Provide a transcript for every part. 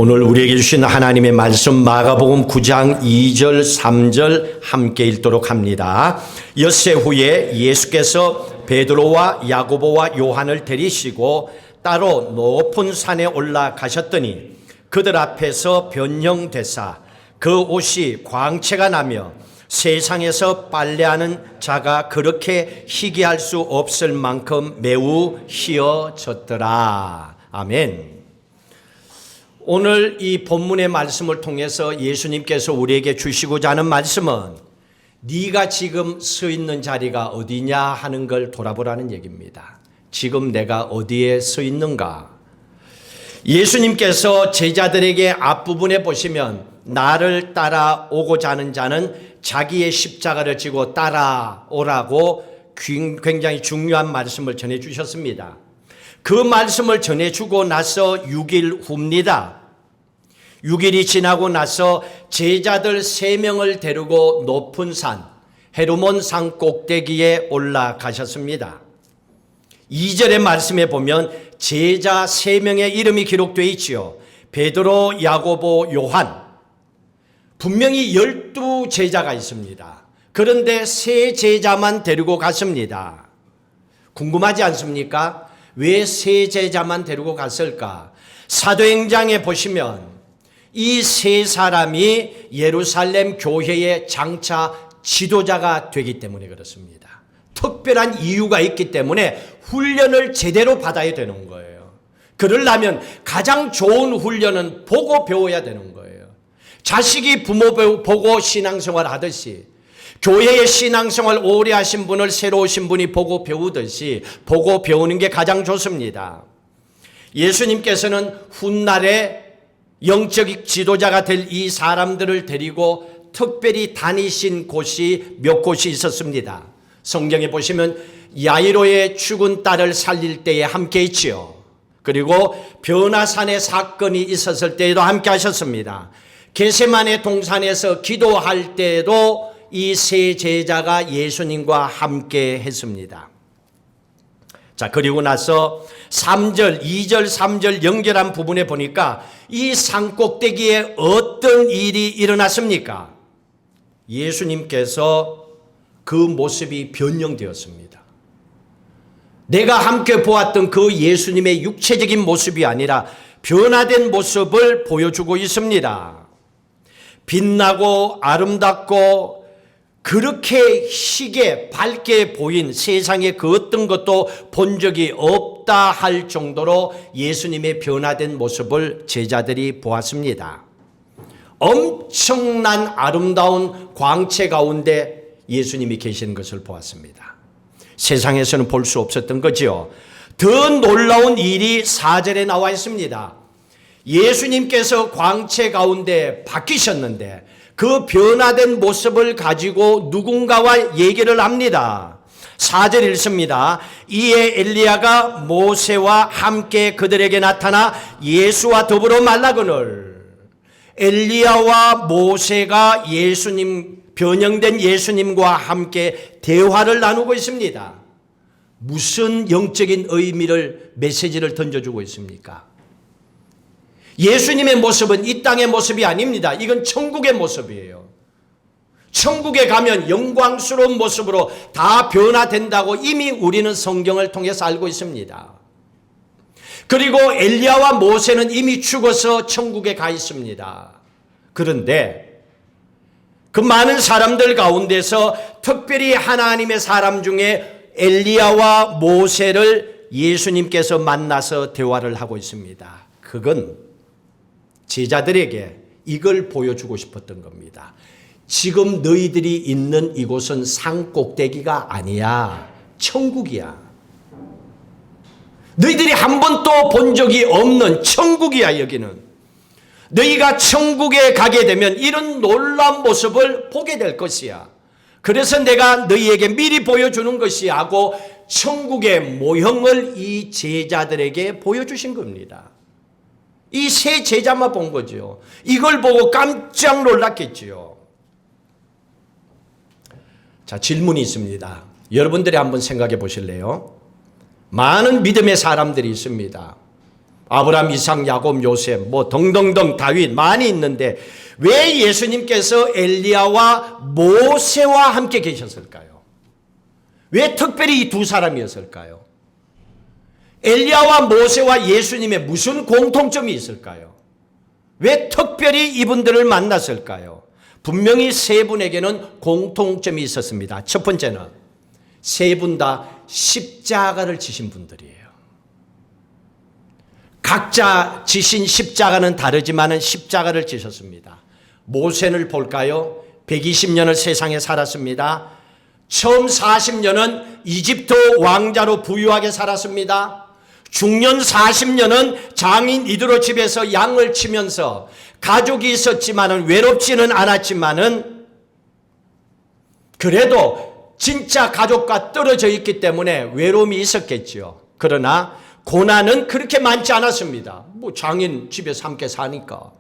오늘 우리에게 주신 하나님의 말씀 마가복음 9장 2절 3절 함께 읽도록 합니다. 엿새 후에 예수께서 베드로와 야고보와 요한을 데리시고 따로 높은 산에 올라가셨더니 그들 앞에서 변형되사 그 옷이 광채가 나며 세상에서 빨래하는 자가 그렇게 희귀할 수 없을 만큼 매우 희어졌더라. 아멘. 오늘 이 본문의 말씀을 통해서 예수님께서 우리에게 주시고자 하는 말씀은 네가 지금 서 있는 자리가 어디냐 하는 걸 돌아보라는 얘기입니다. 지금 내가 어디에 서 있는가? 예수님께서 제자들에게 앞부분에 보시면 나를 따라오고자 하는 자는 자기의 십자가를 지고 따라오라고 굉장히 중요한 말씀을 전해주셨습니다. 그 말씀을 전해주고 나서 6일 후입니다. 6일이 지나고 나서 제자들 3명을 데리고 높은 산, 헤르몬 산 꼭대기에 올라가셨습니다. 2절의 말씀에 보면 제자 3명의 이름이 기록되어 있지요. 베드로, 야고보, 요한. 분명히 12제자가 있습니다. 그런데 3제자만 데리고 갔습니다. 궁금하지 않습니까? 왜 3제자만 데리고 갔을까? 사도행전에 보시면 이 3사람이 예루살렘 교회의 장차 지도자가 되기 때문에 그렇습니다. 특별한 이유가 있기 때문에 훈련을 제대로 받아야 되는 거예요. 그러려면 가장 좋은 훈련은 보고 배워야 되는 거예요. 자식이 부모 보고 신앙생활 하듯이 교회의 신앙생활 오래 하신 분을 새로 오신 분이 보고 배우듯이 보고 배우는 게 가장 좋습니다. 예수님께서는 훗날에 영적 지도자가 될 이 사람들을 데리고 특별히 다니신 곳이 몇 곳이 있었습니다. 성경에 보시면 야이로의 죽은 딸을 살릴 때에 함께 있지요. 그리고 변화산의 사건이 있었을 때에도 함께 하셨습니다. 겟세마네 동산에서 기도할 때에도 이 3제자가 예수님과 함께 했습니다. 자, 그리고 나서 3절, 2절, 3절 연결한 부분에 보니까 이 산꼭대기에 어떤 일이 일어났습니까? 예수님께서 그 모습이 변형되었습니다. 내가 함께 보았던 그 예수님의 육체적인 모습이 아니라 변화된 모습을 보여주고 있습니다. 빛나고 아름답고 그렇게 희게 밝게 보인 세상에 그 어떤 것도 본 적이 없다 할 정도로 예수님의 변화된 모습을 제자들이 보았습니다. 엄청난 아름다운 광채 가운데 예수님이 계시는 것을 보았습니다. 세상에서는 볼 수 없었던 거죠. 더 놀라운 일이 4절에 나와 있습니다. 예수님께서 광채 가운데 바뀌셨는데 그 변화된 모습을 가지고 누군가와 얘기를 합니다. 4절 읽습니다. 이에 엘리야가 모세와 함께 그들에게 나타나 예수와 더불어 말라거늘. 엘리야와 모세가 예수님, 변형된 예수님과 함께 대화를 나누고 있습니다. 무슨 영적인 의미를, 메시지를 던져주고 있습니까? 예수님의 모습은 이 땅의 모습이 아닙니다. 이건 천국의 모습이에요. 천국에 가면 영광스러운 모습으로 다 변화된다고 이미 우리는 성경을 통해서 알고 있습니다. 그리고 엘리야와 모세는 이미 죽어서 천국에 가 있습니다. 그런데 그 많은 사람들 가운데서 특별히 하나님의 사람 중에 엘리야와 모세를 예수님께서 만나서 대화를 하고 있습니다. 그건 제자들에게 이걸 보여주고 싶었던 겁니다. 지금 너희들이 있는 이곳은 산 꼭대기가 아니야. 천국이야. 너희들이 한 번도 본 적이 없는 천국이야, 여기는. 너희가 천국에 가게 되면 이런 놀라운 모습을 보게 될 것이야. 그래서 내가 너희에게 미리 보여주는 것이 하고 천국의 모형을 이 제자들에게 보여주신 겁니다. 이 3제자만 본 거죠. 이걸 보고 깜짝 놀랐겠지요. 자, 질문이 있습니다. 여러분들이 한번 생각해 보실래요? 많은 믿음의 사람들이 있습니다. 아브라함, 이삭, 야곱, 요셉, 뭐 등등등 다윗 많이 있는데 왜 예수님께서 엘리야와 모세와 함께 계셨을까요? 왜 특별히 이 두 사람이었을까요? 엘리야와 모세와 예수님의 무슨 공통점이 있을까요? 왜 특별히 이분들을 만났을까요? 분명히 세 분에게는 공통점이 있었습니다. 첫 번째는 세 분 다 십자가를 지신 분들이에요. 각자 지신 십자가는 다르지만 십자가를 지셨습니다. 모세를 볼까요? 120년을 세상에 살았습니다. 처음 40년은 이집트 왕자로 부유하게 살았습니다. 중년 40년은 장인 이드로 집에서 양을 치면서 가족이 있었지만은 외롭지는 않았지만은 그래도 진짜 가족과 떨어져 있기 때문에 외로움이 있었겠죠. 그러나 고난은 그렇게 많지 않았습니다. 뭐 장인 집에서 함께 사니까.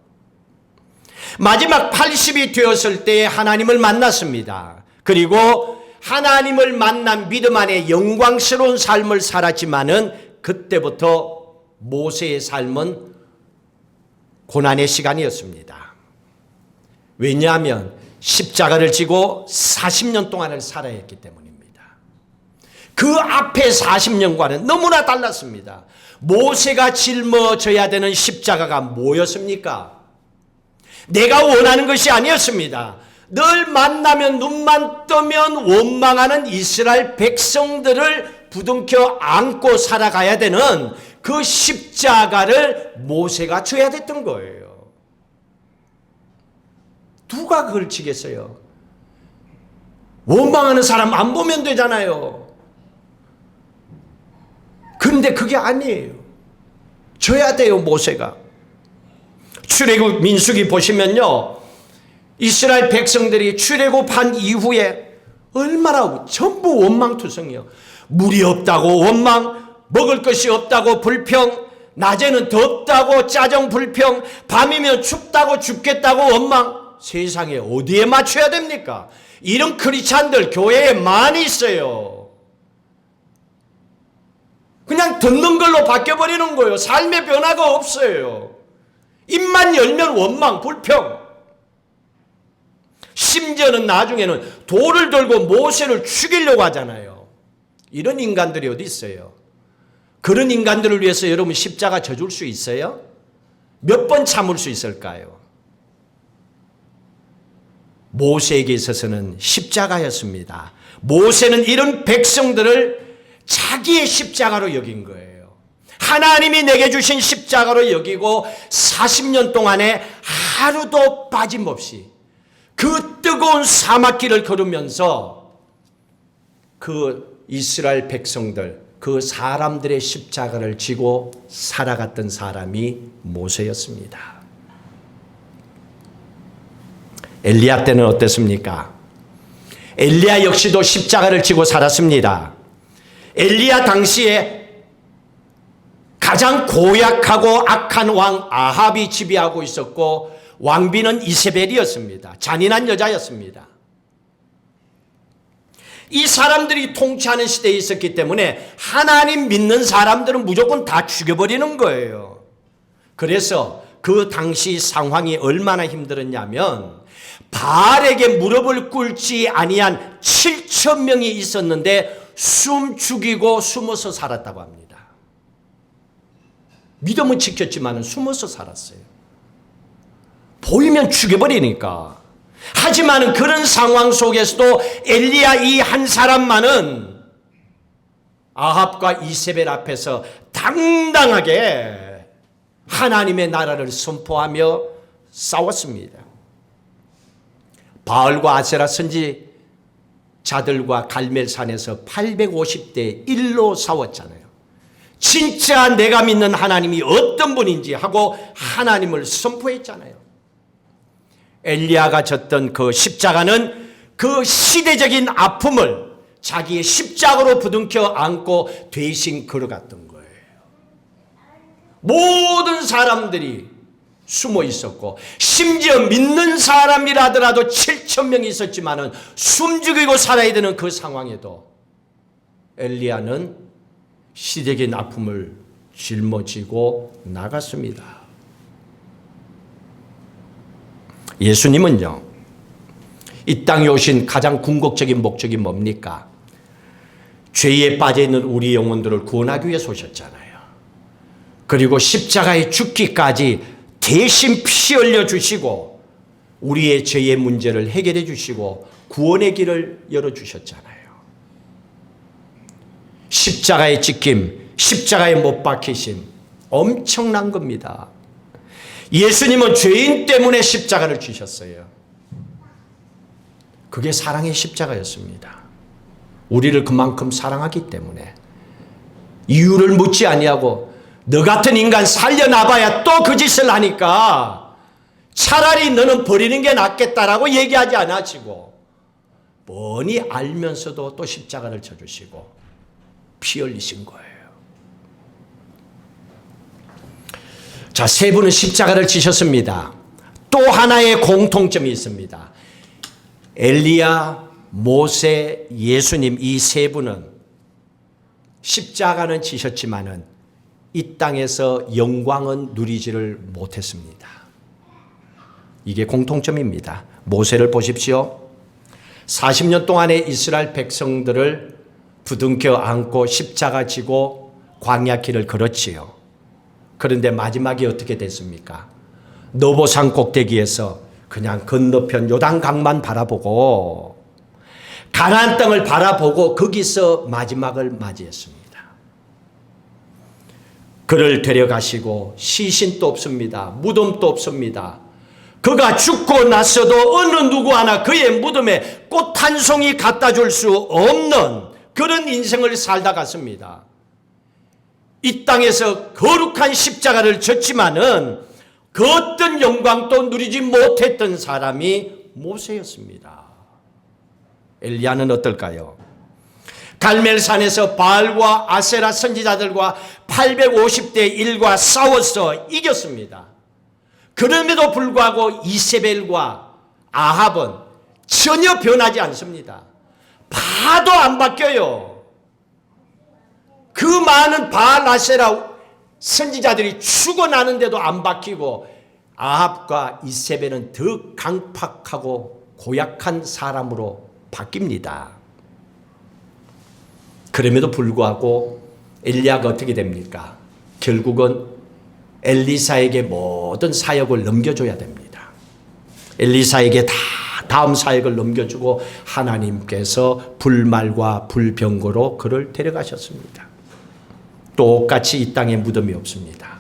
마지막 80이 되었을 때 하나님을 만났습니다. 그리고 하나님을 만난 믿음 안에 영광스러운 삶을 살았지만은 그때부터 모세의 삶은 고난의 시간이었습니다. 왜냐하면 십자가를 지고 40년 동안을 살아야 했기 때문입니다. 그 앞에 40년과는 너무나 달랐습니다. 모세가 짊어져야 되는 십자가가 뭐였습니까? 내가 원하는 것이 아니었습니다. 늘 만나면 눈만 뜨면 원망하는 이스라엘 백성들을 부둥켜 안고 살아가야 되는 그 십자가를 모세가 져야 됐던 거예요. 누가 그걸 지겠어요? 원망하는 사람 안 보면 되잖아요. 그런데 그게 아니에요. 져야 돼요, 모세가. 출애굽 민수기 보시면요, 이스라엘 백성들이 출애굽한 이후에 얼마나 전부 원망투성이요. 물이 없다고 원망, 먹을 것이 없다고 불평, 낮에는 덥다고 짜증 불평, 밤이면 춥다고 죽겠다고 원망. 세상에 어디에 맞춰야 됩니까? 이런 크리스찬들 교회에 많이 있어요. 그냥 듣는 걸로 바뀌어버리는 거예요. 삶의 변화가 없어요. 입만 열면 원망, 불평. 심지어는 나중에는 돌을 들고 모세를 죽이려고 하잖아요. 이런 인간들이 어디 있어요? 그런 인간들을 위해서 여러분 십자가 져줄 수 있어요? 몇 번 참을 수 있을까요? 모세에게 있어서는 십자가였습니다. 모세는 이런 백성들을 자기의 십자가로 여긴 거예요. 하나님이 내게 주신 십자가로 여기고 40년 동안에 하루도 빠짐없이 그 뜨거운 사막길을 걸으면서 그 이스라엘 백성들, 그 사람들의 십자가를 지고 살아갔던 사람이 모세였습니다. 엘리야 때는 어땠습니까? 엘리야 역시도 십자가를 지고 살았습니다. 엘리야 당시에 가장 고약하고 악한 왕 아합이 지배하고 있었고 왕비는 이세벨이었습니다. 잔인한 여자였습니다. 이 사람들이 통치하는 시대에 있었기 때문에 하나님 믿는 사람들은 무조건 다 죽여버리는 거예요. 그래서 그 당시 상황이 얼마나 힘들었냐면 바알에게 무릎을 꿇지 아니한 7천 명이 있었는데 숨 죽이고 숨어서 살았다고 합니다. 믿음은 지켰지만 숨어서 살았어요. 보이면 죽여버리니까. 하지만 그런 상황 속에서도 엘리야 이 한 사람만은 아합과 이세벨 앞에서 당당하게 하나님의 나라를 선포하며 싸웠습니다. 바알과 아세라 선지자들과 갈멜산에서 850대 1로 싸웠잖아요. 진짜 내가 믿는 하나님이 어떤 분인지 하고 하나님을 선포했잖아요. 엘리야가 졌던 그 십자가는 그 시대적인 아픔을 자기의 십자가로 부둥켜 안고 대신 걸어갔던 거예요. 모든 사람들이 숨어 있었고 심지어 믿는 사람이라 하더라도 7천 명이 있었지만 숨죽이고 살아야 되는 그 상황에도 엘리야는 시대적인 아픔을 짊어지고 나갔습니다. 예수님은요, 이 땅에 오신 가장 궁극적인 목적이 뭡니까? 죄에 빠져있는 우리 영혼들을 구원하기 위해서 오셨잖아요. 그리고 십자가에 죽기까지 대신 피 흘려 주시고 우리의 죄의 문제를 해결해 주시고 구원의 길을 열어주셨잖아요. 십자가의 찍힘, 십자가에 못 박히심 엄청난 겁니다. 예수님은 죄인 때문에 십자가를 지셨어요. 그게 사랑의 십자가였습니다. 우리를 그만큼 사랑하기 때문에 이유를 묻지 아니하고 너 같은 인간 살려놔봐야 또 그 짓을 하니까 차라리 너는 버리는 게 낫겠다라고 얘기하지 않으시고 뻔히 알면서도 또 십자가를 쳐주시고 피 흘리신 거예요. 자, 세 분은 십자가를 지셨습니다. 또 하나의 공통점이 있습니다. 엘리야, 모세, 예수님 이 세 분은 십자가는 지셨지만은 이 땅에서 영광은 누리지를 못했습니다. 이게 공통점입니다. 모세를 보십시오. 40년 동안의 이스라엘 백성들을 부둥켜 안고 십자가 지고 광야 길을 걸었지요. 그런데 마지막에 어떻게 됐습니까? 너보산 꼭대기에서 그냥 건너편 요단강만 바라보고 가나안 땅을 바라보고 거기서 마지막을 맞이했습니다. 그를 데려가시고 시신도 없습니다. 무덤도 없습니다. 그가 죽고 나서도 어느 누구 하나 그의 무덤에 꽃 한 송이 갖다 줄 수 없는 그런 인생을 살다 갔습니다. 이 땅에서 거룩한 십자가를 졌지만은 그 어떤 영광도 누리지 못했던 사람이 모세였습니다. 엘리야는 어떨까요? 갈멜산에서 바알과 아세라 선지자들과 850대 1과 싸워서 이겼습니다. 그럼에도 불구하고 이세벨과 아합은 전혀 변하지 않습니다. 봐도 안 바뀌어요. 그 많은 바알 아세라 선지자들이 죽어나는데도 안 바뀌고 아합과 이세벨은 더 강팍하고 고약한 사람으로 바뀝니다. 그럼에도 불구하고 엘리야가 어떻게 됩니까? 결국은 엘리사에게 모든 사역을 넘겨줘야 됩니다. 엘리사에게 다 다음 사역을 넘겨주고 하나님께서 불말과 불병거로 그를 데려가셨습니다. 똑같이 이 땅에 무덤이 없습니다.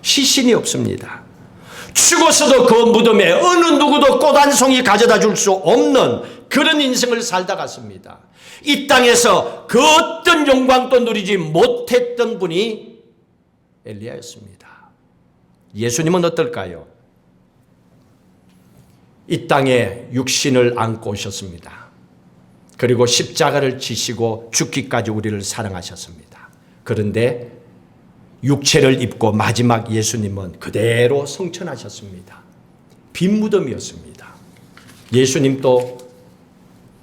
시신이 없습니다. 죽어서도 그 무덤에 어느 누구도 꽃 한 송이 가져다 줄 수 없는 그런 인생을 살다 갔습니다. 이 땅에서 그 어떤 영광도 누리지 못했던 분이 엘리야였습니다. 예수님은 어떨까요? 이 땅에 육신을 안고 오셨습니다. 그리고 십자가를 지시고 죽기까지 우리를 사랑하셨습니다. 그런데 육체를 입고 마지막 예수님은 그대로 성천하셨습니다. 빈 무덤이었습니다. 예수님도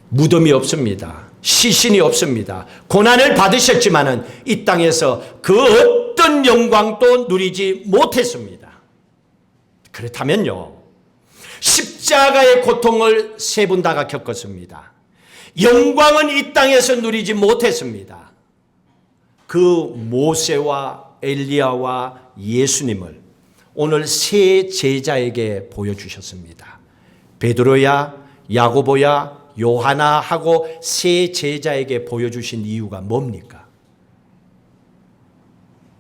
무덤이 없습니다. 시신이 없습니다. 고난을 받으셨지만은 이 땅에서 그 어떤 영광도 누리지 못했습니다. 그렇다면요, 십자가의 고통을 세 분 다가 겪었습니다. 영광은 이 땅에서 누리지 못했습니다. 그 모세와 엘리야와 예수님을 오늘 세 제자에게 보여주셨습니다. 베드로야, 야고보야, 요하나 하고 세 제자에게 보여주신 이유가 뭡니까?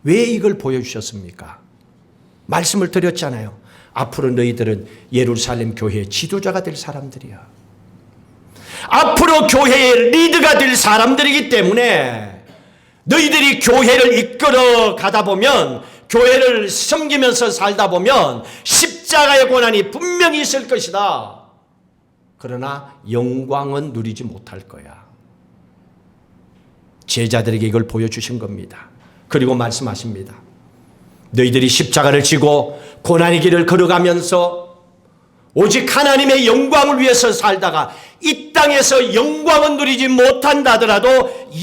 왜 이걸 보여주셨습니까? 말씀을 드렸잖아요. 앞으로 너희들은 예루살렘 교회의 지도자가 될 사람들이야. 앞으로 교회의 리드가 될 사람들이기 때문에 너희들이 교회를 이끌어 가다 보면, 교회를 섬기면서 살다 보면 십자가의 고난이 분명히 있을 것이다. 그러나 영광은 누리지 못할 거야. 제자들에게 이걸 보여주신 겁니다. 그리고 말씀하십니다. 너희들이 십자가를 지고 고난의 길을 걸어가면서 오직 하나님의 영광을 위해서 살다가 이 땅에서 영광은 누리지 못한다 하더라도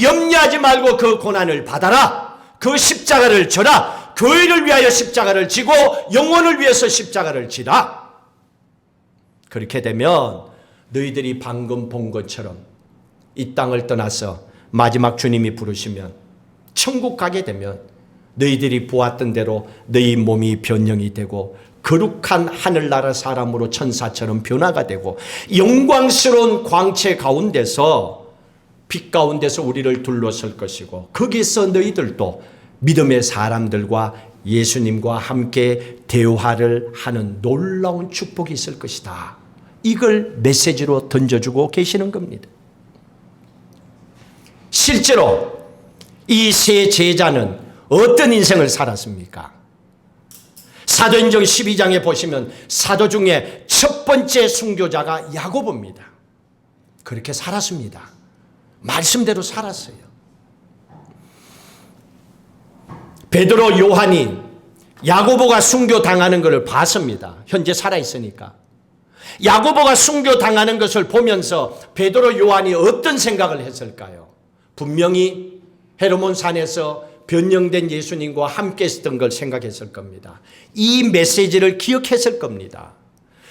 염려하지 말고 그 고난을 받아라. 그 십자가를 져라. 교회를 위하여 십자가를 지고 영혼을 위해서 십자가를 지라. 그렇게 되면 너희들이 방금 본 것처럼 이 땅을 떠나서 마지막 주님이 부르시면 천국 가게 되면 너희들이 보았던 대로 너희 몸이 변형이 되고 거룩한 하늘나라 사람으로 천사처럼 변화가 되고 영광스러운 광채 가운데서 빛 가운데서 우리를 둘러설 것이고 거기서 너희들도 믿음의 사람들과 예수님과 함께 대화를 하는 놀라운 축복이 있을 것이다. 이걸 메시지로 던져주고 계시는 겁니다. 실제로 이 세 제자는 어떤 인생을 살았습니까? 사도행전 12장에 보시면 사도 중에 첫 번째 순교자가 야고보입니다. 그렇게 살았습니다. 말씀대로 살았어요. 베드로, 요한이 야고보가 순교당하는 것을 봤습니다. 현재 살아있으니까. 야고보가 순교당하는 것을 보면서 베드로, 요한이 어떤 생각을 했을까요? 분명히 헤르몬 산에서 변형된 예수님과 함께 있었던 걸 생각했을 겁니다. 이 메시지를 기억했을 겁니다.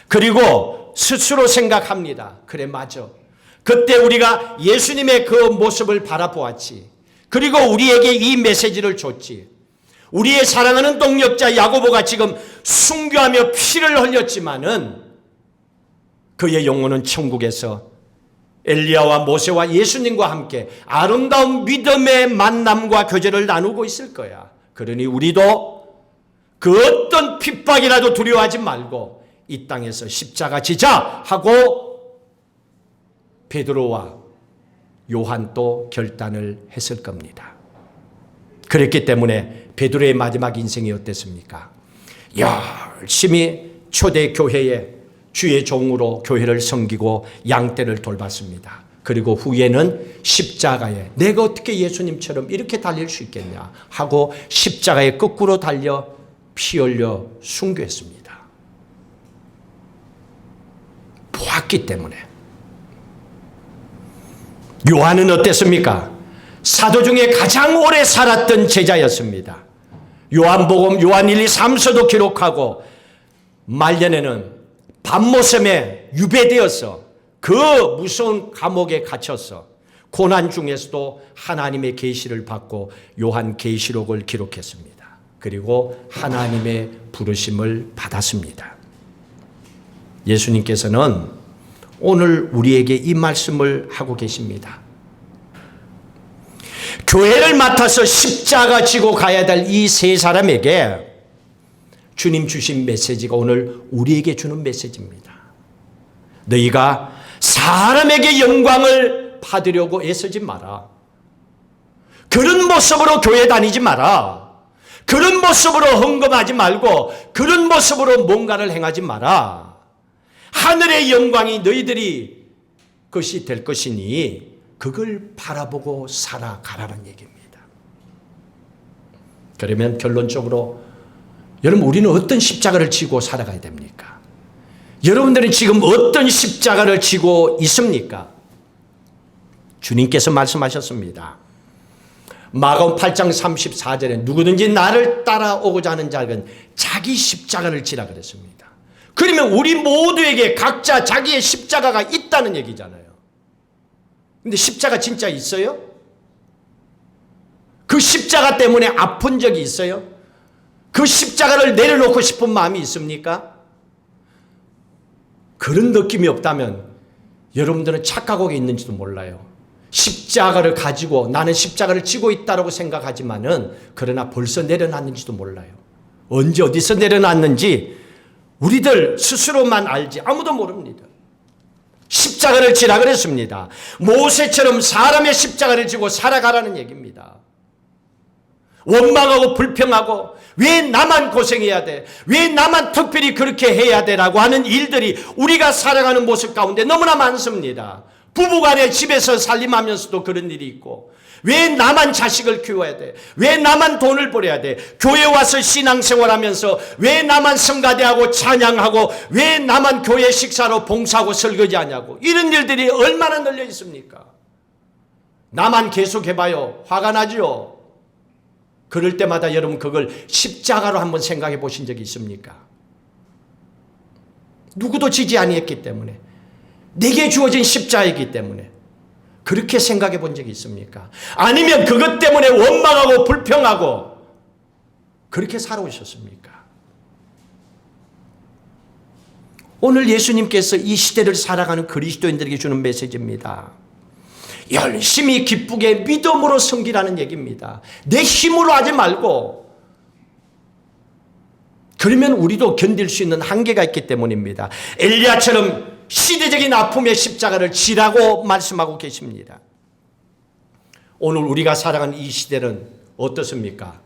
그리고 스스로 생각합니다. 그래, 맞아. 그때 우리가 예수님의 그 모습을 바라보았지. 그리고 우리에게 이 메시지를 줬지. 우리의 사랑하는 동역자 야고보가 지금 순교하며 피를 흘렸지만은 그의 영혼은 천국에서 엘리야와 모세와 예수님과 함께 아름다운 믿음의 만남과 교제를 나누고 있을 거야. 그러니 우리도 그 어떤 핍박이라도 두려워하지 말고 이 땅에서 십자가 지자 하고 베드로와 요한도 결단을 했을 겁니다. 그랬기 때문에 베드로의 마지막 인생이 어땠습니까? 열심히 초대교회에 주의 종으로 교회를 섬기고 양떼를 돌봤습니다. 그리고 후에는 십자가에 내가 어떻게 예수님처럼 이렇게 달릴 수 있겠냐 하고 십자가에 거꾸로 달려 피 흘려 순교했습니다. 보았기 때문에. 요한은 어땠습니까? 사도 중에 가장 오래 살았던 제자였습니다. 요한복음 요한 1, 2, 3서도 기록하고 말년에는 밤모섬에 유배되어서 그 무서운 감옥에 갇혀서 고난 중에서도 하나님의 계시를 받고 요한 계시록을 기록했습니다. 그리고 하나님의 부르심을 받았습니다. 예수님께서는 오늘 우리에게 이 말씀을 하고 계십니다. 교회를 맡아서 십자가 지고 가야 될 이 세 사람에게 주님 주신 메시지가 오늘 우리에게 주는 메시지입니다. 너희가 사람에게 영광을 받으려고 애쓰지 마라. 그런 모습으로 교회 다니지 마라. 그런 모습으로 헌금하지 말고 그런 모습으로 뭔가를 행하지 마라. 하늘의 영광이 너희들이 것이 될 것이니 그걸 바라보고 살아가라는 얘기입니다. 그러면 결론적으로 여러분, 우리는 어떤 십자가를 지고 살아가야 됩니까? 여러분들은 지금 어떤 십자가를 지고 있습니까? 주님께서 말씀하셨습니다. 마가복음 8장 34절에 누구든지 나를 따라오고자 하는 자는 자기 십자가를 지라 그랬습니다. 그러면 우리 모두에게 각자 자기의 십자가가 있다는 얘기잖아요. 근데 십자가 진짜 있어요? 그 십자가 때문에 아픈 적이 있어요? 그 십자가를 내려놓고 싶은 마음이 있습니까? 그런 느낌이 없다면 여러분들은 착각하고 있는지도 몰라요. 십자가를 가지고 나는 십자가를 지고 있다고 생각하지만은 그러나 벌써 내려놨는지도 몰라요. 언제 어디서 내려놨는지 우리들 스스로만 알지 아무도 모릅니다. 십자가를 지라 그랬습니다. 모세처럼 사람의 십자가를 지고 살아가라는 얘기입니다. 원망하고 불평하고 왜 나만 고생해야 돼? 왜 나만 특별히 그렇게 해야 되라고 하는 일들이 우리가 살아가는 모습 가운데 너무나 많습니다. 부부간에 집에서 살림하면서도 그런 일이 있고 왜 나만 자식을 키워야 돼? 왜 나만 돈을 벌어야 돼? 교회 와서 신앙생활하면서 왜 나만 성가대하고 찬양하고 왜 나만 교회 식사로 봉사하고 설거지하냐고 이런 일들이 얼마나 널려 있습니까? 나만 계속해봐요. 화가 나죠? 그럴 때마다 여러분 그걸 십자가로 한번 생각해 보신 적이 있습니까? 누구도 지지 아니했기 때문에, 내게 주어진 십자이기 때문에 그렇게 생각해 본 적이 있습니까? 아니면 그것 때문에 원망하고 불평하고 그렇게 살아오셨습니까? 오늘 예수님께서 이 시대를 살아가는 그리스도인들에게 주는 메시지입니다. 열심히 기쁘게 믿음으로 섬기라는 얘기입니다. 내 힘으로 하지 말고. 그러면 우리도 견딜 수 있는 한계가 있기 때문입니다. 엘리야처럼 시대적인 아픔의 십자가를 지라고 말씀하고 계십니다. 오늘 우리가 살아가는 이 시대는 어떻습니까?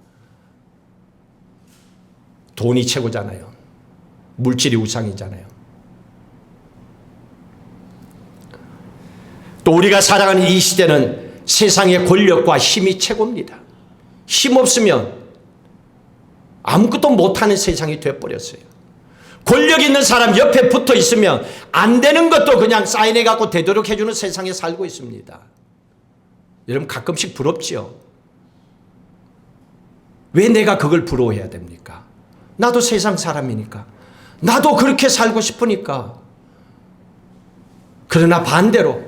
돈이 최고잖아요. 물질이 우상이잖아요. 또 우리가 살아가는 이 시대는 세상의 권력과 힘이 최고입니다. 힘 없으면 아무것도 못하는 세상이 되어버렸어요. 권력 있는 사람 옆에 붙어 있으면 안 되는 것도 그냥 사인해 갖고 되도록 해주는 세상에 살고 있습니다. 여러분 가끔씩 부럽지요? 왜 내가 그걸 부러워해야 됩니까? 나도 세상 사람이니까. 나도 그렇게 살고 싶으니까. 그러나 반대로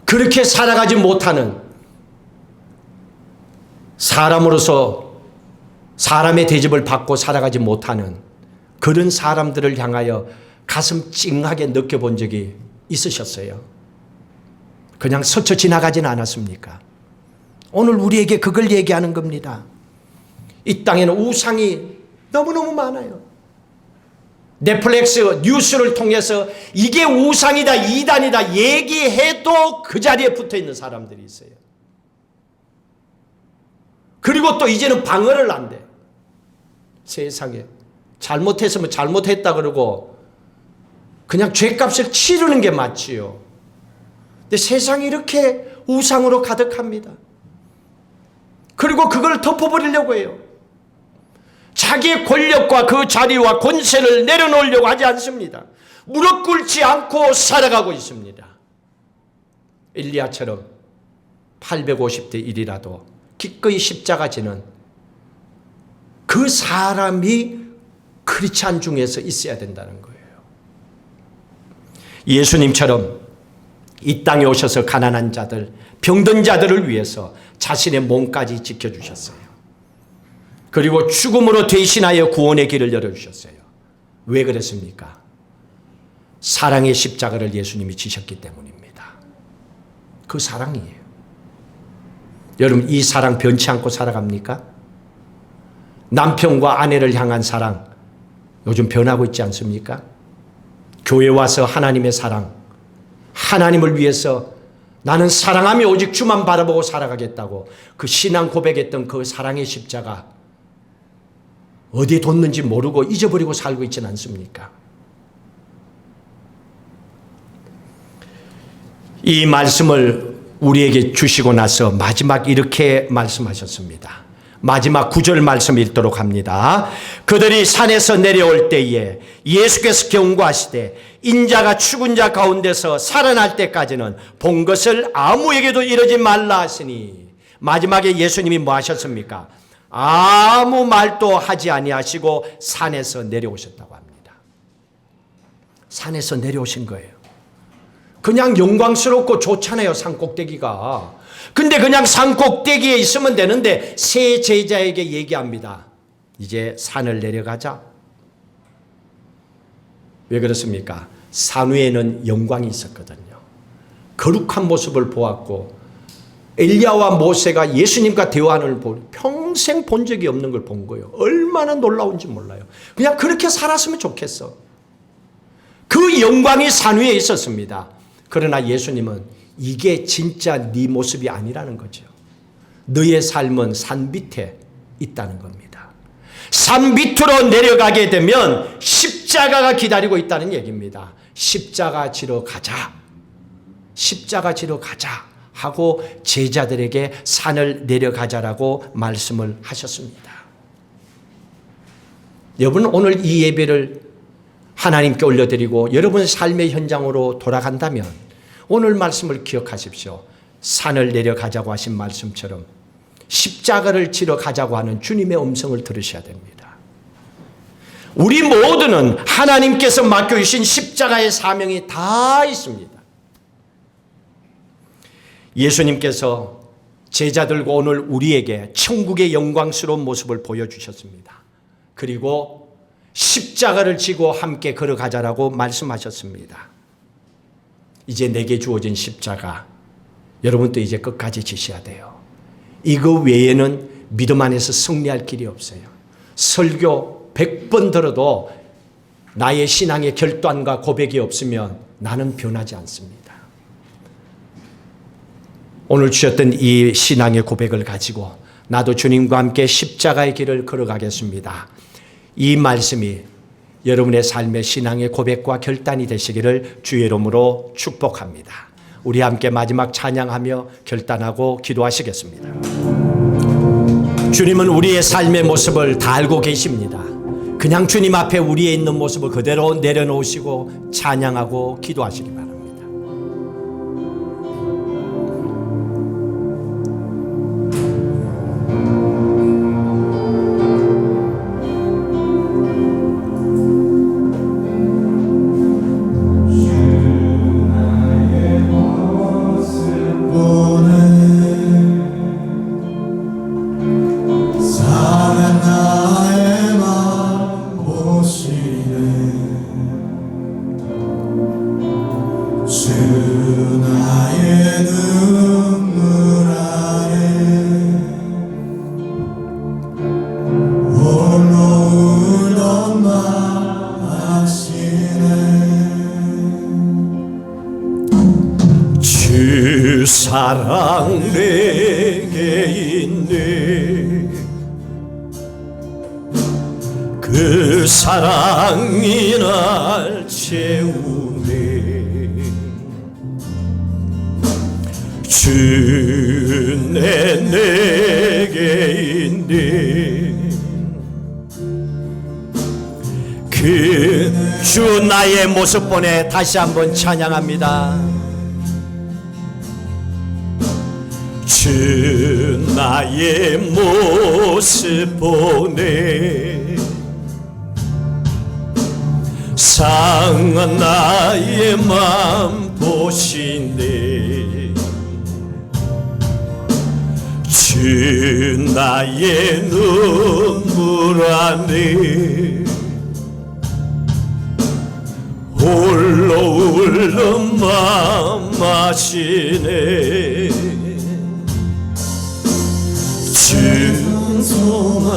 그렇게 살아가지 못하는 사람으로서 사람의 대접을 받고 살아가지 못하는 그런 사람들을 향하여 가슴 찡하게 느껴본 적이 있으셨어요? 그냥 스쳐 지나가진 않았습니까? 오늘 우리에게 그걸 얘기하는 겁니다. 이 땅에는 우상이 너무너무 많아요. 넷플릭스 뉴스를 통해서 이게 우상이다, 이단이다 얘기해도 그 자리에 붙어 있는 사람들이 있어요. 그리고 또 이제는 방어를 한대. 세상에 잘못했으면 잘못했다 그러고 그냥 죄값을 치르는 게 맞지요. 근데 세상이 이렇게 우상으로 가득합니다. 그리고 그걸 덮어버리려고 해요. 자기의 권력과 그 자리와 권세를 내려놓으려고 하지 않습니다. 무릎 꿇지 않고 살아가고 있습니다. 엘리야처럼 850대 1이라도 기꺼이 십자가 지는 그 사람이 크리스찬 중에서 있어야 된다는 거예요. 예수님처럼 이 땅에 오셔서 가난한 자들, 병든 자들을 위해서 자신의 몸까지 지켜주셨어요. 그리고 죽음으로 대신하여 구원의 길을 열어주셨어요. 왜 그랬습니까? 사랑의 십자가를 예수님이 지셨기 때문입니다. 그 사랑이에요. 여러분 이 사랑 변치 않고 살아갑니까? 남편과 아내를 향한 사랑 요즘 변하고 있지 않습니까? 교회 와서 하나님의 사랑, 하나님을 위해서 나는 사랑하며 오직 주만 바라보고 살아가겠다고 그 신앙 고백했던 그 사랑의 십자가 어디에 뒀는지 모르고 잊어버리고 살고 있지는 않습니까? 이 말씀을 우리에게 주시고 나서 마지막 이렇게 말씀하셨습니다. 마지막 9절 말씀 읽도록 합니다. 그들이 산에서 내려올 때에 예수께서 경고하시되 인자가 죽은 자 가운데서 살아날 때까지는 본 것을 아무에게도 이르지 말라 하시니 마지막에 예수님이 뭐 하셨습니까? 아무 말도 하지 아니하시고 산에서 내려오셨다고 합니다. 산에서 내려오신 거예요. 그냥 영광스럽고 좋잖아요, 산꼭대기가. 근데 그냥 산꼭대기에 있으면 되는데 세 제자에게 얘기합니다. 이제 산을 내려가자. 왜 그렇습니까? 산 위에는 영광이 있었거든요. 거룩한 모습을 보았고 엘리야와 모세가 예수님과 대화하는 걸 평생 본 적이 없는 걸 본 거예요. 얼마나 놀라운지 몰라요. 그냥 그렇게 살았으면 좋겠어. 그 영광이 산 위에 있었습니다. 그러나 예수님은 이게 진짜 네 모습이 아니라는 거죠. 너의 삶은 산 밑에 있다는 겁니다. 산 밑으로 내려가게 되면 십자가가 기다리고 있다는 얘기입니다. 십자가 지러 가자. 십자가 지러 가자. 하고 제자들에게 산을 내려가자라고 말씀을 하셨습니다. 여러분 오늘 이 예배를 하나님께 올려드리고 여러분의 삶의 현장으로 돌아간다면 오늘 말씀을 기억하십시오. 산을 내려가자고 하신 말씀처럼 십자가를 지러 가자고 하는 주님의 음성을 들으셔야 됩니다. 우리 모두는 하나님께서 맡겨주신 십자가의 사명이 다 있습니다. 예수님께서 제자들과 오늘 우리에게 천국의 영광스러운 모습을 보여주셨습니다. 그리고 십자가를 지고 함께 걸어가자라고 말씀하셨습니다. 이제 내게 주어진 십자가, 여러분도 이제 끝까지 지셔야 돼요. 이거 외에는 믿음 안에서 승리할 길이 없어요. 설교 100번 들어도 나의 신앙의 결단과 고백이 없으면 나는 변하지 않습니다. 오늘 주셨던 이 신앙의 고백을 가지고 나도 주님과 함께 십자가의 길을 걸어가겠습니다. 이 말씀이 여러분의 삶의 신앙의 고백과 결단이 되시기를 주의 이름으로 축복합니다. 우리 함께 마지막 찬양하며 결단하고 기도하시겠습니다. 주님은 우리의 삶의 모습을 다 알고 계십니다. 그냥 주님 앞에 우리의 있는 모습을 그대로 내려놓으시고 찬양하고 기도하시기 바랍니다. 사랑 내게 있네. 그 사랑이 날 채우네. 주 내게 있네. 그 주 나의 모습 보내 다시 한번 찬양합니다. 주 나의 모습 보내 상한 나의 맘 보시네. 주 나의 눈물 안에 홀로 울는 맘 아시네. 주 소망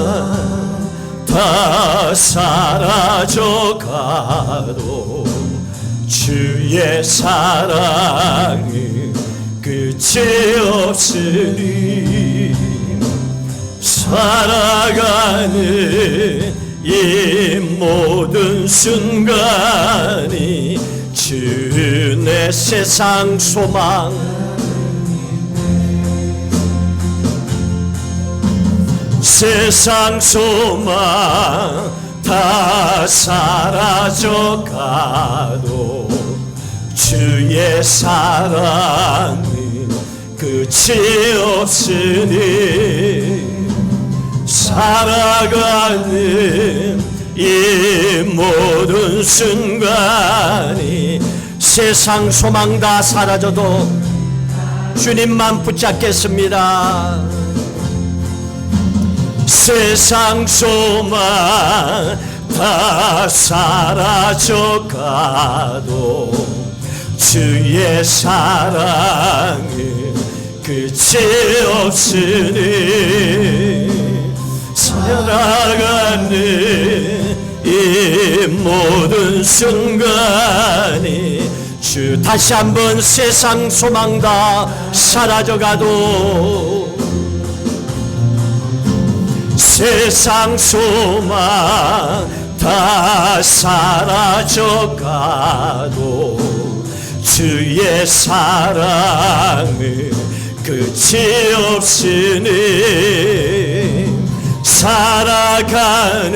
다 사라져가도 주의 사랑은 끝이 없으니 살아가는 이 모든 순간이 주 내 세상 소망. 세상 소망 다 사라져가도 주의 사랑은 끝이 없으니 살아가는 이 모든 순간이 세상 소망 다 사라져도 주님만 붙잡겠습니다. 세상 소망 다 사라져가도 주의 사랑은 끝이 없으니 살아가는 이 모든 순간이 주 다시 한번 세상 소망 다 사라져가도 세상 소망 다 사라져가도 주의 사랑은 끝이 없으니 살아가는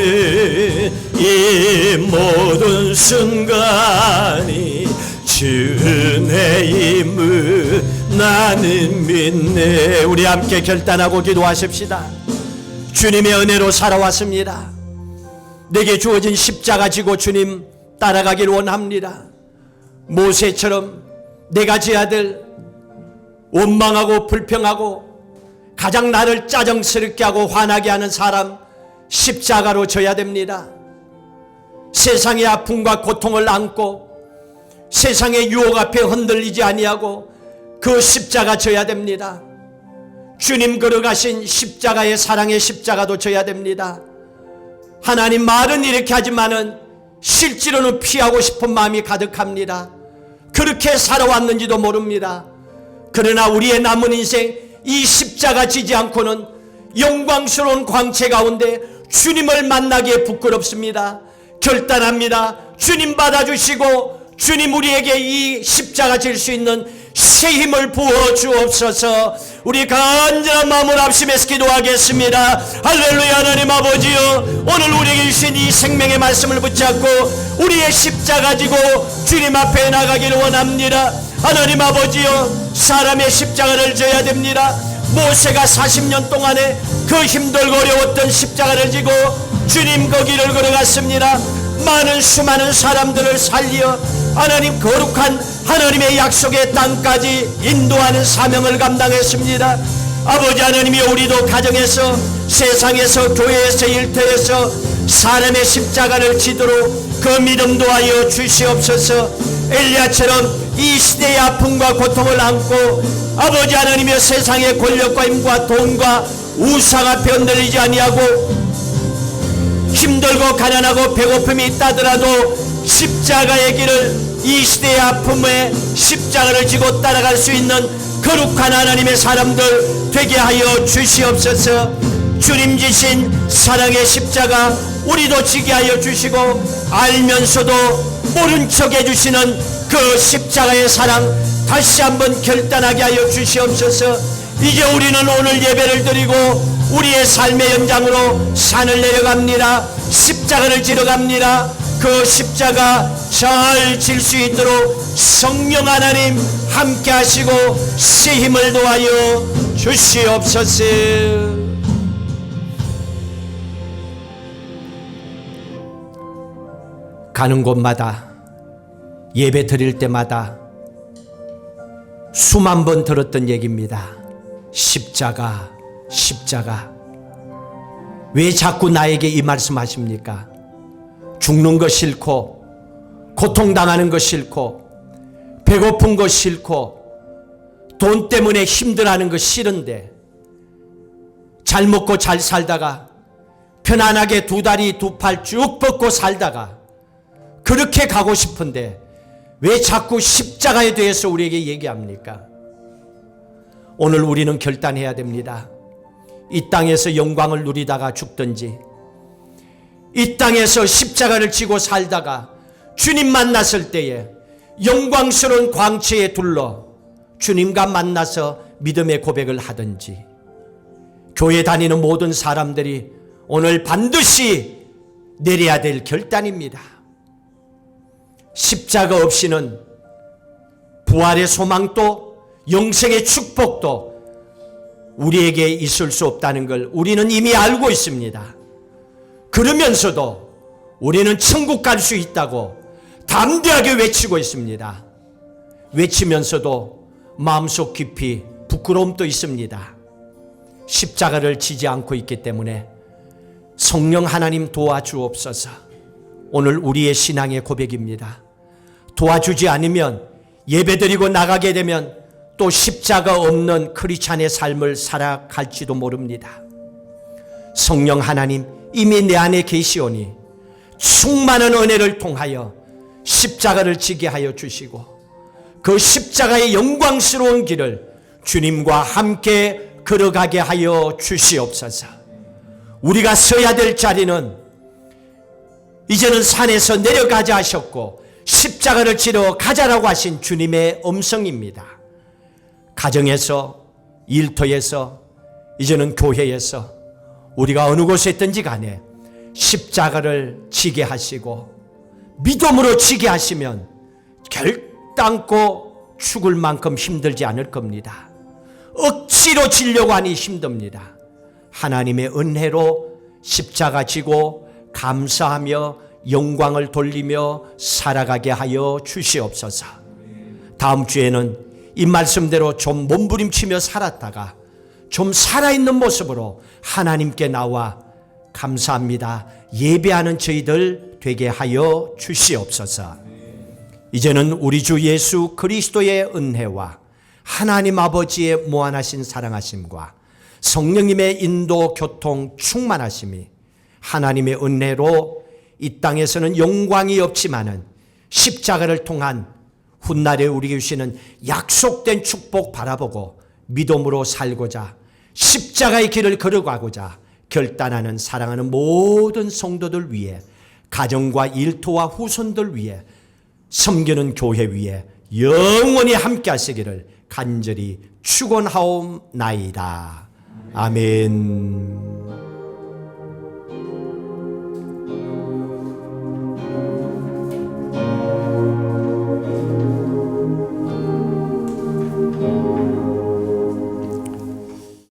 이 모든 순간이 주 내 힘을 나 나는 믿네. 우리 함께 결단하고 기도하십시다. 주님의 은혜로 살아왔습니다. 내게 주어진 십자가 지고 주님 따라가길 원합니다. 모세처럼 내가 져야 될 원망하고 불평하고 가장 나를 짜증스럽게 하고 화나게 하는 사람 십자가로 져야 됩니다. 세상의 아픔과 고통을 안고 세상의 유혹 앞에 흔들리지 아니하고 그 십자가 져야 됩니다. 주님 걸어가신 십자가의 사랑의 십자가도 져야 됩니다. 하나님 말은 이렇게 하지만은 실제로는 피하고 싶은 마음이 가득합니다. 그렇게 살아왔는지도 모릅니다. 그러나 우리의 남은 인생 이 십자가 지지 않고는 영광스러운 광채 가운데 주님을 만나기에 부끄럽습니다. 결단합니다. 주님 받아주시고 주님 우리에게 이 십자가 질 수 있는 새 힘을 부어 주옵소서. 우리 간절한 마음을 합심해서 기도하겠습니다. 할렐루야. 하나님 아버지요, 오늘 우리에게 주신 이 생명의 말씀을 붙잡고 우리의 십자가 지고 주님 앞에 나가기를 원합니다. 하나님 아버지요, 사람의 십자가를 져야 됩니다. 모세가 40년 동안에 그 힘들고 어려웠던 십자가를 지고 주님 그 길을 걸어갔습니다. 많은 수많은 사람들을 살려 하나님 거룩한 하나님의 약속의 땅까지 인도하는 사명을 감당했습니다. 아버지 하나님이 우리도 가정에서 세상에서 교회에서 일터에서 사람의 십자가를 지도록 그 믿음도 하여 주시옵소서. 엘리야처럼 이 시대의 아픔과 고통을 안고 아버지 하나님의 세상의 권력과 힘과 돈과 우상 앞에 흔들리지 아니하고 힘들고 가난하고 배고픔이 있다더라도 십자가의 길을 이 시대의 아픔에 십자가를 지고 따라갈 수 있는 거룩한 하나님의 사람들 되게 하여 주시옵소서. 주님 지신 사랑의 십자가 우리도 지게 하여 주시고 알면서도 모른 척 해주시는 그 십자가의 사랑 다시 한번 결단하게 하여 주시옵소서. 이제 우리는 오늘 예배를 드리고 우리의 삶의 연장으로 산을 내려갑니다. 십자가를 지러 갑니다. 그 십자가 잘 질 수 있도록 성령 하나님 함께 하시고 새 힘을 도하여 주시옵소서. 가는 곳마다 예배 드릴 때마다 수만 번 들었던 얘기입니다. 십자가, 십자가. 왜 자꾸 나에게 이 말씀하십니까? 죽는 거 싫고 고통당하는 거 싫고 배고픈 거 싫고 돈 때문에 힘들어하는 거 싫은데 잘 먹고 잘 살다가 편안하게 두 다리 두 팔 쭉 뻗고 살다가 그렇게 가고 싶은데 왜 자꾸 십자가에 대해서 우리에게 얘기합니까? 오늘 우리는 결단해야 됩니다. 이 땅에서 영광을 누리다가 죽든지 이 땅에서 십자가를 지고 살다가 주님 만났을 때에 영광스러운 광채에 둘러 주님과 만나서 믿음의 고백을 하든지 교회 다니는 모든 사람들이 오늘 반드시 내려야 될 결단입니다. 십자가 없이는 부활의 소망도 영생의 축복도 우리에게 있을 수 없다는 걸 우리는 이미 알고 있습니다. 그러면서도 우리는 천국 갈 수 있다고 담대하게 외치고 있습니다. 외치면서도 마음속 깊이 부끄러움도 있습니다. 십자가를 지지 않고 있기 때문에 성령 하나님 도와주옵소서. 오늘 우리의 신앙의 고백입니다. 도와주지 않으면 예배드리고 나가게 되면 또 십자가 없는 크리스찬의 삶을 살아갈지도 모릅니다. 성령 하나님 이미 내 안에 계시오니 충만한 은혜를 통하여 십자가를 지게 하여 주시고 그 십자가의 영광스러운 길을 주님과 함께 걸어가게 하여 주시옵소서. 우리가 서야 될 자리는 이제는 산에서 내려가자 하셨고 십자가를 지러 가자라고 하신 주님의 음성입니다. 가정에서, 일터에서, 이제는 교회에서 우리가 어느 곳에 있든지 간에 십자가를 지게 하시고 믿음으로 지게 하시면 결단코 죽을 만큼 힘들지 않을 겁니다. 억지로 지려고 하니 힘듭니다. 하나님의 은혜로 십자가 지고 감사하며 영광을 돌리며 살아가게 하여 주시옵소서. 다음 주에는 이 말씀대로 좀 몸부림치며 살았다가 좀 살아있는 모습으로 하나님께 나와 감사합니다 예배하는 저희들 되게 하여 주시옵소서. 이제는 우리 주 예수 그리스도의 은혜와 하나님 아버지의 무한하신 사랑하심과 성령님의 인도 교통 충만하심이 하나님의 은혜로 이 땅에서는 영광이 없지만은 십자가를 통한 훗날에 우리에게 주시는 약속된 축복 바라보고 믿음으로 살고자 십자가의 길을 걸어가고자 결단하는 사랑하는 모든 성도들 위해 가정과 일터와 후손들 위해 섬기는 교회 위에 영원히 함께 하시기를 간절히 축원하옵나이다. 아멘.